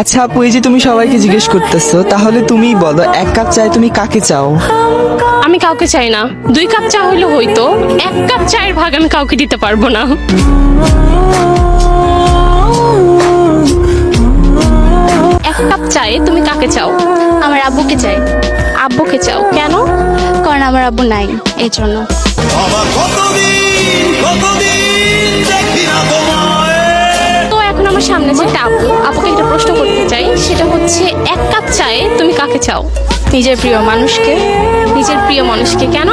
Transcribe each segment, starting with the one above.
আচ্ছা আপু, এই যে তুমি সবাইকে জিজ্ঞেস করতেছো, তাহলে তুমিই বলো 1 কাপ চায় তুমি কাকে চাও? আমি কাউকে চাই না। 2 কাপ চা হইলে হইতো, 1 কাপ চায়ের ভাগ আমি কাউকে দিতে পারবো না। 1 কাপ চায়ে তুমি কাকে চাও? আমার আব্বুকে চাই। আব্বুকে চাও কেন? কারণ আমার আব্বু নাই, এই জন্য। তো এখন আমার সামনে যে একটা আপু, আপুকে একটা প্রশ্ন করতে চাই, সেটা হচ্ছে 1 কাপ চায়ে তুমি কাকে চাও? নিজের প্রিয় মানুষকে। নিজের প্রিয় মানুষকে কেন?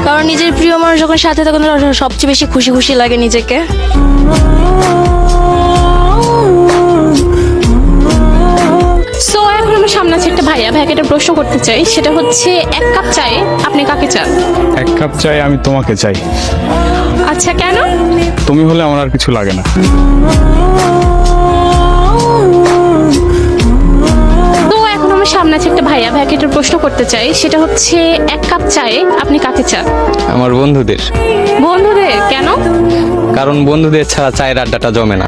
কারণ নিজের প্রিয় মানুষ যখন সাথে তখন সবচেয়ে বেশি খুশি খুশি লাগে নিজেকে। সো এখন আমার সামনে আছে একটা ভাইয়া, ভাইয়াকে একটা প্রশ্ন করতে চাই, সেটা হচ্ছে 1 কাপ চায়ে আপনি কাকে চান? 1 কাপ চাই আমি তোমাকে চাই। আচ্ছা কেন? তুমি হলে আমার আর কিছু লাগে না। তো এখন আমার সামনে আছে একটা ভাইয়া, ভাইয়াকে একটা প্রশ্ন করতে চাই, সেটা হচ্ছে 1 কাপ চায়ে আপনি কাকে চান? আমার বন্ধুদের। বন্ধুদের কেন? কারণ বন্ধুদের ছাড়া চায়ের আড্ডাটা জমে না।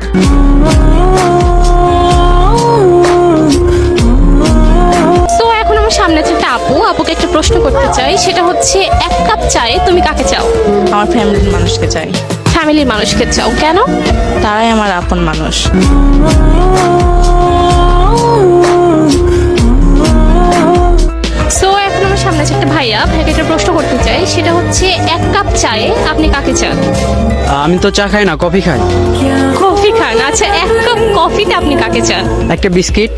তো এখন আমার সামনে আছে একটা আপু, আপুকে একটা প্রশ্ন করতে চাই, সেটা হচ্ছে 1 কাপ চায়ে তুমি কাকে চাও? আমার ফ্যামিলির মানুষকে চাই। ফ্যামিলির মানুষকে চাও কেন? তারাই আমার আপন মানুষ। সো এখন আমার সামনে আছে একটা ভাইয়া, ভাইয়াকে একটা প্রশ্ন করতে চাই, সেটা হচ্ছে 1 কাপ চায়ে আপনি কাকে চান? আমি তো চা খাই না, কফি খাই। কফি খান? আচ্ছা 1 কাপ কফিতে আপনি কাকে চান? একটা বিস্কিট।